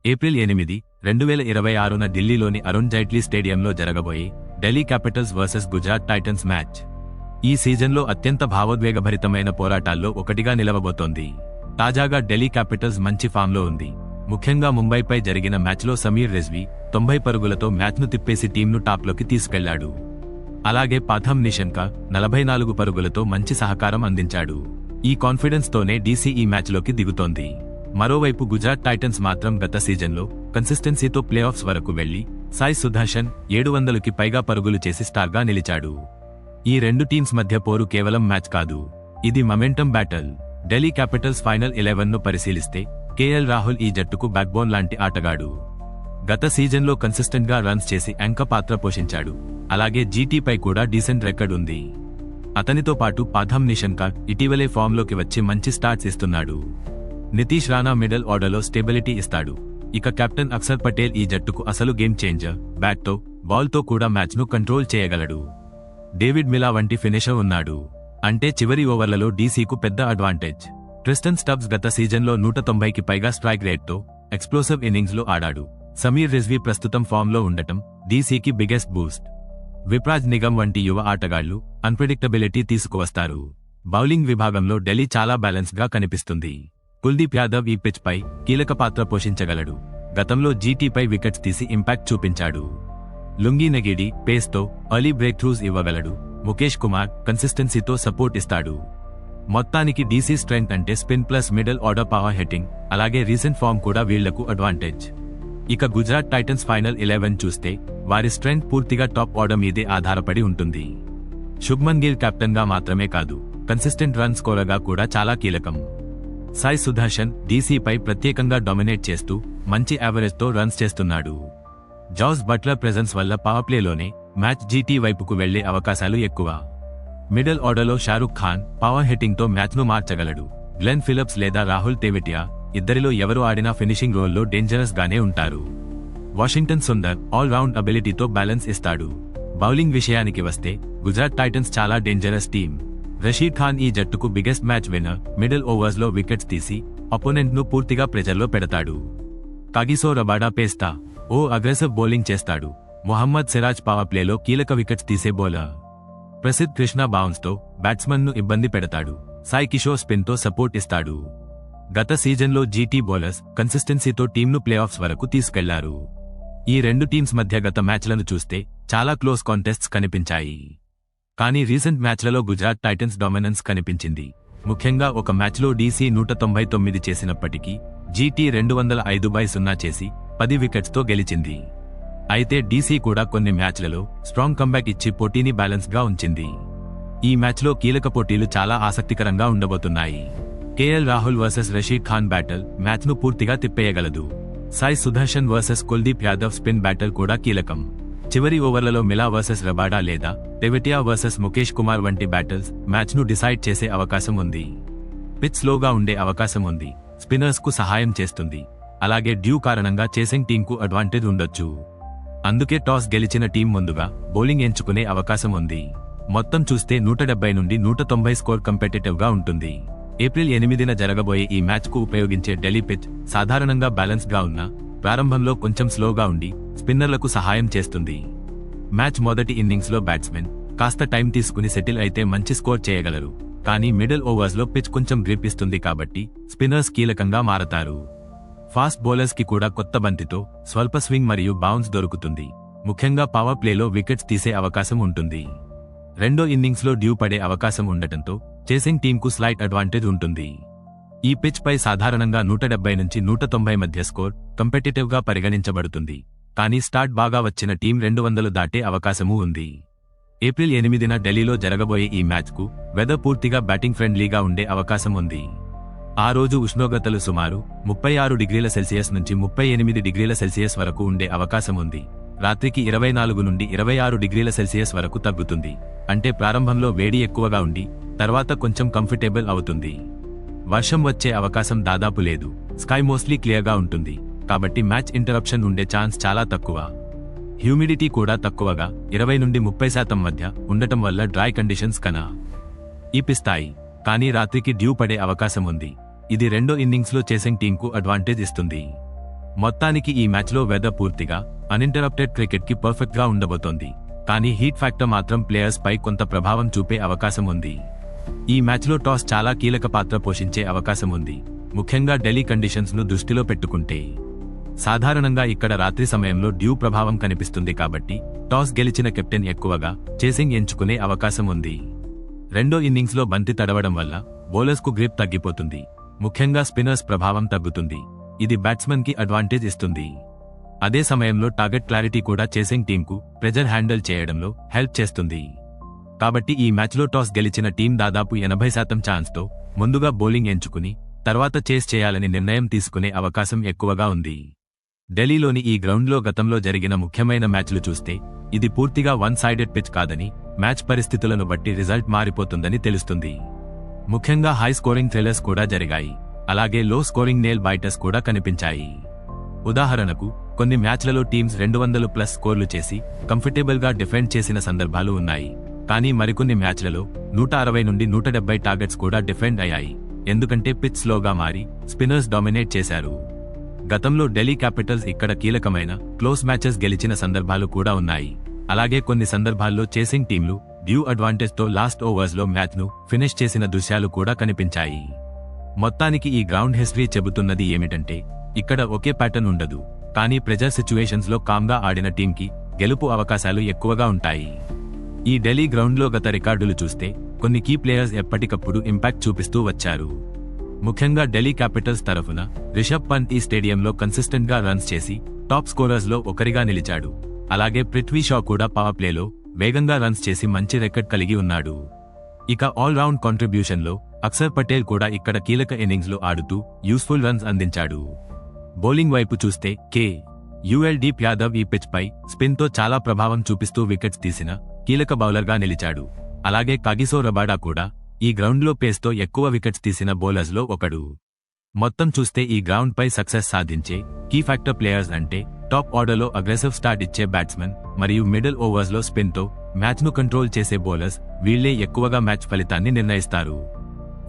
April 8, 2026న ఢిల్లీలోని అరుణ్ జైట్లీ స్టేడియంలో జరగబోయే Delhi Capitals versus Gujarat Titans match ఈ సీజన్లో అత్యంత భావోద్వేగభరితమైన పోరాటాల్లో ఒకటిగా నిలవబోతోంది. తాజాగా ఢిల్లీ క్యాపిటల్స్ మంచి ఫామ్లో ఉంది. ముఖ్యంగా ముంబైపై జరిగిన మ్యాచ్లో సమీర్ రిజ్వీ 90 పరుగులతో మ్యాచ్ను తిప్పేసి టీంను టాప్లోకి తీసుకెళ్లాడు. అలాగే పాథమ్ నిషంక 44 పరుగులతో మంచి సహకారం అందించాడు. ఈ కాన్ఫిడెన్స్ తోనే డీసీ ఈ మ్యాచ్లోకి దిగుతోంది. మరోవైపు గుజరాత్ టైటన్స్ మాత్రం గత సీజన్లో కన్సిస్టెన్సీతో ప్లే ఆఫ్స్ వరకు వెళ్లి సాయి సుదర్శన్ 700కి పైగా పరుగులు చేసి స్టార్గా నిలిచాడు. ఈ రెండు టీమ్స్ మధ్య పోరు కేవలం మ్యాచ్ కాదు, ఇది momentum battle. Delhi Capitals final 11ను పరిశీలిస్తే కేఎల్ రాహుల్ ఈ జట్టుకు బ్యాక్బోన్ లాంటి ఆటగాడు. గత సీజన్లో కన్సిస్టెంట్ గా రన్స్ చేసి యాంకర్ పాత్ర పోషించాడు. అలాగే జీటీపై కూడా డీసెంట్ రికార్డ్ ఉంది. అతనితో పాటు పాథమ్ నిషంక ఇటీవలే ఫామ్లోకి వచ్చి మంచి స్టార్ట్స్ ఇస్తున్నాడు. నితీష్ రాణా మిడిల్ ఆర్డర్లో స్టెబిలిటీ ఇస్తాడు. ఇక కెప్టెన్ అక్షర్ పటేల్ ఈ జట్టుకు అసలు గేమ్ చేంజర్. బ్యాట్తో బాల్తో కూడా మ్యాచ్ను కంట్రోల్ చేయగలడు. డేవిడ్ మిలా వంటి ఫినిషర్ ఉన్నాడు. అంటే చివరి ఓవర్లలో డీసీకు పెద్ద అడ్వాంటేజ్. ట్రిస్టన్ స్టబ్స్ గత సీజన్లో 190కి పైగా స్ట్రైక్ రేట్తో ఎక్స్ప్లోసివ్ ఇన్నింగ్స్లో ఆడాడు. సమీర్ రిజ్వీ ప్రస్తుతం ఫామ్లో ఉండటం డీసీకి బిగ్గెస్ట్ బూస్ట్. విప్రాజ్ నిగమ్ వంటి యువ ఆటగాళ్లు అన్ప్రెడిక్టబిలిటీ తీసుకువస్తారు. బౌలింగ్ విభాగంలో ఢిల్లీ చాలా బ్యాలెన్స్డ్గా కనిపిస్తుంది. కుల్దీప్ యాదవ్ ఈ పిచ్ పై కీలక పాత్ర పోషించగలడు. గతంలో జీటీపై వికెట్స్ తీసి ఇంపాక్ట్ చూపించాడు. లుంగీ నెగిడి పేస్తో ఎర్లీ బ్రేక్ థ్రూస్ ఇవ్వగలడు. ముఖేష్ కుమార్ కన్సిస్టెన్సీతో సపోర్ట్ ఇస్తాడు. మొత్తానికి డీసీ స్ట్రెంగ్త్ అంటే spin plus middle order power hitting, అలాగే రీసెంట్ ఫామ్ కూడా వీళ్లకు అడ్వాంటేజ్. ఇక గుజరాత్ టైటన్స్ ఫైనల్ 11 చూస్తే వారి స్ట్రెంగ్త్ పూర్తిగా టాప్ ఆర్డర్ మీదే ఆధారపడి ఉంటుంది. శుభ్మన్ గిల్ కెప్టెన్ గా మాత్రమే కాదు, కన్సిస్టెంట్ రన్ స్కోరర్గా కూడా చాలా కీలకం. సాయి సుదర్శన్ డీసీపై ప్రత్యేకంగా డామినేట్ చేస్తూ మంచి యావరేజ్తో రన్స్ చేస్తున్నాడు. జాస్ బట్లర్ ప్రెజెన్స్ వల్ల పవర్ ప్లేలోనే మ్యాచ్ జీటీ వైపుకు వెళ్లే అవకాశాలు ఎక్కువ. మిడిల్ ఆర్డర్లో షారుఖ్ ఖాన్ పవర్ హిట్టింగ్తో మ్యాచ్ను మార్చగలడు. గ్లెన్ ఫిలిప్స్ లేదా రాహుల్ తెవిటియా ఇద్దరిలో ఎవరు ఆడినా ఫినిషింగ్ రోల్లో డేంజరస్ గానే ఉంటారు. వాషింగ్టన్ సుందర్ ఆల్ రౌండ్ అబిలిటీతో బ్యాలెన్స్ ఇస్తాడు. బౌలింగ్ విషయానికి వస్తే గుజరాత్ టైటన్స్ చాలా డేంజరస్ టీం. రషీద్ ఖాన్ ఈ జట్టుకు బిగ్గెస్ట్ మ్యాచ్ విన్నర్. మిడిల్ ఓవర్స్లో వికెట్స్ తీసి అపోనెంట్ ను పూర్తిగా ప్రెజర్లో పెడతాడు. కాగిసో రబాడా పేస్తా ఓ అగ్రెసివ్ బౌలింగ్ చేస్తాడు. మొహమ్మద్ సిరాజ్ పవర్ ప్లేలో కీలక వికెట్స్ తీసే బౌలర్. ప్రసిద్ధ్ కృష్ణ బౌన్స్ తో బ్యాట్స్మన్ ను ఇబ్బంది పెడతాడు. సాయి కిషోర్ స్పిన్ తో సపోర్ట్ ఇస్తాడు. గత సీజన్లో జీటీ బౌలర్స్ కన్సిస్టెన్సీతో టీంను ప్లే ఆఫ్స్ వరకు తీసుకెళ్లారు. ఈ రెండు టీమ్స్ మధ్య గత మ్యాచ్లను చూస్తే చాలా క్లోజ్ కాంటెస్ట్స్ కనిపించాయి. కానీ రీసెంట్ మ్యాచ్లలో గుజరాత్ టైటన్స్ డామినెన్స్ కనిపించింది. ముఖ్యంగా ఒక మ్యాచ్లో డీసీ 199 చేసినప్పటికీ జీటీ 205/0 చేసి 10 వికెట్స్తో గెలిచింది. అయితే డీసీ కూడా కొన్ని మ్యాచ్లలో స్ట్రాంగ్ కంబ్యాక్ ఇచ్చి పోటీని బ్యాలెన్స్గా ఉంచింది. ఈ మ్యాచ్లో కీలక పోటీలు చాలా ఆసక్తికరంగా ఉండబోతున్నాయి. KL Rahul versus Rashid Khan battle మ్యాచ్ను పూర్తిగా తిప్పేయగలదు. Sai Sudharsan versus Kuldeep Yadav spin battle కూడా కీలకం. చివరి ఓవర్లలో మిలా వర్సెస్ రబాడా లేదా తెవిటియా వర్సెస్ ముఖేష్ కుమార్ వంటి బ్యాటిల్స్ మ్యాచ్ను డిసైడ్ చేసే అవకాశం ఉంది. పిచ్ స్లోగా ఉండే అవకాశం ఉంది. స్పిన్నర్స్ కు సహాయం చేస్తుంది. అలాగే డ్యూ కారణంగా చేసింగ్ టీంకు అడ్వాంటేజ్ ఉండొచ్చు. అందుకే టాస్ గెలిచిన టీం ముందుగా బౌలింగ్ ఎంచుకునే అవకాశం ఉంది. మొత్తం చూస్తే 170 నుండి 190 స్కోర్ కంపెటిటివ్ గా ఉంటుంది. ఏప్రిల్ 8న జరగబోయే ఈ మ్యాచ్ కు ఉపయోగించే ఢిల్లీ పిచ్ సాధారణంగా బ్యాలెన్స్డ్ గా ఉన్న ప్రారంభంలో కొంచెం స్లోగా ఉండి స్పిన్నర్లకు సహాయం చేస్తుంది. మ్యాచ్ మొదటి ఇన్నింగ్స్ లో బ్యాట్స్మెన్ కాస్త టైం తీసుకుని సెటిల్ అయితే మంచి స్కోర్ చేయగలరు. కానీ మిడిల్ ఓవర్స్ లో పిచ్ కొంచెం గ్రిప్ ఇస్తుంది కాబట్టి స్పిన్నర్స్ కీలకంగా మారతారు. ఫాస్ట్ బౌలర్స్ కి కూడా కొత్త బంతితో స్వల్ప స్వింగ్ మరియు బౌన్స్ దొరుకుతుంది. ముఖ్యంగా పవర్ ప్లేలో వికెట్స్ తీసే అవకాశం ఉంటుంది. రెండో ఇన్నింగ్స్ లో డ్యూ పడే అవకాశం ఉండటంతో చేసింగ్ టీంకు స్లైట్ అడ్వాంటేజ్ ఉంటుంది. ఈ పిచ్ పై సాధారణంగా 170 నుంచి 190 మధ్య స్కోర్ కంపెటిటివ్ గా పరిగణించబడుతుంది. కానీ స్టార్ట్ బాగా వచ్చిన టీం 200 దాటే అవకాశమూ ఉంది. ఏప్రిల్ 8న ఢిల్లీలో జరగబోయే ఈ మ్యాచ్ కు వెదర్ పూర్తిగా బ్యాటింగ్ ఫ్రెండ్లీగా ఉండే అవకాశం ఉంది. ఆ రోజు ఉష్ణోగ్రతలు సుమారు 36°C నుంచి 38°C వరకు ఉండే అవకాశం ఉంది. రాత్రికి 24 నుండి 26°C వరకు తగ్గుతుంది. అంటే ప్రారంభంలో వేడి ఎక్కువగా ఉండి తర్వాత కొంచెం కంఫర్టబుల్ అవుతుంది. వర్షం వచ్చే అవకాశం దాదాపు లేదు. స్కై మోస్ట్లీ క్లియర్గా ఉంటుంది కాబట్టి మ్యాచ్ ఇంటరప్షన్ ఉండే ఛాన్స్ చాలా తక్కువ. హ్యూమిడిటీ కూడా తక్కువగా 20 నుండి 30% మధ్య ఉండటం వల్ల డ్రై కండిషన్స్ ఇప్పిస్తాయి. కానీ రాత్రికి డ్యూ పడే అవకాశం ఉంది. ఇది రెండో ఇన్నింగ్స్లో చేసింగ్ టీంకు అడ్వాంటేజ్ ఇస్తుంది. మొత్తానికి ఈ మ్యాచ్లో వెదర్ పూర్తిగా అన్ఇంటరప్టెడ్ క్రికెట్ కి పర్ఫెక్ట్ గా ఉండబోతోంది. కానీ హీట్ ఫ్యాక్టర్ మాత్రం ప్లేయర్స్ పై కొంత ప్రభావం చూపే అవకాశం ఉంది. ఈ మ్యాచ్లో టాస్ చాలా కీలక పాత్ర పోషించే అవకాశం ఉంది, ముఖ్యంగా ఢిల్లీ కండిషన్స్ ను దృష్టిలో పెట్టుకుంటే. సాధారణంగా ఇక్కడ రాత్రి సమయంలో డ్యూ ప్రభావం కనిపిస్తుంది కాబట్టి టాస్ గెలిచిన కెప్టెన్ ఎక్కువగా చేసింగ్ ఎంచుకునే అవకాశం ఉంది. రెండో ఇన్నింగ్స్ లో బంతి తడవడం వల్ల బౌలర్స్ కు గ్రిప్ తగ్గిపోతుంది, ముఖ్యంగా స్పిన్నర్స్ ప్రభావం తగ్గుతుంది. ఇది బ్యాట్స్మెన్ కి అడ్వాంటేజ్ ఇస్తుంది. అదే సమయంలో టార్గెట్ క్లారిటీ కూడా చేసింగ్ టీంకు ప్రెజర్ హ్యాండిల్ చేయడంలో హెల్ప్ చేస్తుంది. కాబట్టి ఈ మ్యాచ్లో టాస్ గెలిచిన టీం దాదాపు 80% ఛాన్స్తో ముందుగా బౌలింగ్ ఎంచుకుని తర్వాత చేస్ చేయాలని నిర్ణయం తీసుకునే అవకాశం ఎక్కువగా ఉంది. ఢిల్లీలోని ఈ గ్రౌండ్లో గతంలో జరిగిన ముఖ్యమైన మ్యాచ్లు చూస్తే ఇది పూర్తిగా వన్ సైడెడ్ పిచ్ కాదని, మ్యాచ్ పరిస్థితులను బట్టి రిజల్ట్ మారిపోతుందని తెలుస్తుంది. ముఖ్యంగా హై స్కోరింగ్ థ్రిల్లర్స్ కూడా జరిగాయి, అలాగే లో స్కోరింగ్ నేల్ బైటర్స్ కూడా కనిపించాయి. ఉదాహరణకు కొన్ని మ్యాచ్లలో టీమ్స్ 200+ స్కోర్లు చేసి కంఫర్టబుల్ గా డిఫెండ్ చేసిన సందర్భాలు ఉన్నాయి. కానీ మరికొన్ని మ్యాచ్లలో 160 నుండి 170 టార్గెట్స్ కూడా డిఫెండ్ అయ్యాయి, ఎందుకంటే పిచ్ స్లోగా మారి స్పిన్నర్స్ డామినేట్ చేశారు. గతంలో ఢిల్లీ క్యాపిటల్స్ ఇక్కడ కీలకమైన క్లోజ్ మ్యాచెస్ గెలిచిన సందర్భాలు కూడా ఉన్నాయి. అలాగే కొన్ని సందర్భాల్లో చేసింగ్ టీంలు డ్యూ అడ్వాంటేజ్ తో లాస్ట్ ఓవర్స్ లో మ్యాచ్ ను ఫినిష్ చేసిన దృశ్యాలు కూడా కనిపించాయి. మొత్తానికి ఈ గ్రౌండ్ హిస్టరీ చెబుతున్నది ఏమిటంటే ఇక్కడ ఒకే ప్యాటర్న్ ఉండదు, కానీ ప్రెజర్ సిచ్యువేషన్స్ లో కామ్గా ఆడిన టీంకి గెలుపు అవకాశాలు ఎక్కువగా ఉంటాయి. ఈ ఢిల్లీ గ్రౌండ్లో గత రికార్డులు చూస్తే కొన్ని కీ ప్లేయర్స్ ఎప్పటికప్పుడు ఇంపాక్ట్ చూపిస్తూ వచ్చారు. ముఖ్యంగా ఢిల్లీ క్యాపిటల్స్ తరఫున రిషబ్ పంత్ ఈ స్టేడియంలో కన్సిస్టెంట్ గా రన్స్ చేసి టాప్ స్కోరర్స్ లో ఒకరిగా నిలిచాడు. అలాగే పృథ్వీ షా కూడా పవర్ ప్లేలో వేగంగా రన్స్ చేసి మంచి రికార్డ్ కలిగి ఉన్నాడు. ఇక ఆల్ రౌండ్ కాంట్రిబ్యూషన్ లో అక్షర్ పటేల్ కూడా ఇక్కడ కీలక ఇన్నింగ్స్ లో ఆడుతూ యూస్ఫుల్ రన్స్ అందించాడు. బౌలింగ్ వైపు చూస్తే కుల్దీప్ యాదవ్ ఈ పిచ్ పై స్పిన్ తో చాలా ప్రభావం చూపిస్తూ వికెట్స్ తీసిన కీలక బౌలర్ గా నిలిచాడు. అలాగే కాగిసో రబాడా కూడా ఈ గ్రౌండ్లో పేస్తో ఎక్కువ వికెట్స్ తీసిన బౌలర్స్ లో ఒకడు. మొత్తం చూస్తే ఈ గ్రౌండ్ పై సక్సెస్ సాధించే కీ ఫ్యాక్టర్ ప్లేయర్స్ అంటే టాప్ ఆర్డర్లో అగ్రెసివ్ స్టార్ట్ ఇచ్చే బ్యాట్స్మెన్ మరియు మిడిల్ ఓవర్స్ లో స్పిన్ తో మ్యాచ్ ను కంట్రోల్ చేసే బౌలర్స్, వీళ్లే ఎక్కువగా మ్యాచ్ ఫలితాన్ని నిర్ణయిస్తారు.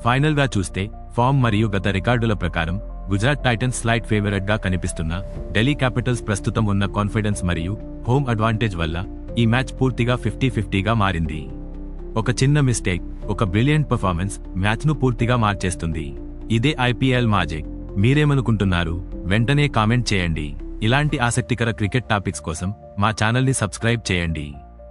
ఫైనల్ గా చూస్తే ఫామ్ మరియు గత రికార్డుల ప్రకారం గుజరాత్ టైటన్స్ స్లైట్ ఫేవరెట్ గా కనిపిస్తున్న ఢిల్లీ క్యాపిటల్స్ ప్రస్తుతం ఉన్న కాన్ఫిడెన్స్ మరియు హోమ్ అడ్వాంటేజ్ వల్ల ఈ మ్యాచ్ పూర్తిగా 50-50గా మారింది. ఒక చిన్న మిస్టేక్, ఒక బ్రిలియంట్ పర్ఫార్మెన్స్ మ్యాచ్ ను పూర్తిగా మార్చేస్తుంది. ఇదే IPL మ్యాజిక్. మీరేమనుకుంటున్నారు? వెంటనే కామెంట్ చేయండి. ఇలాంటి ఆసక్తికర క్రికెట్ టాపిక్స్ కోసం మా ఛానల్ ని సబ్స్క్రైబ్ చేయండి.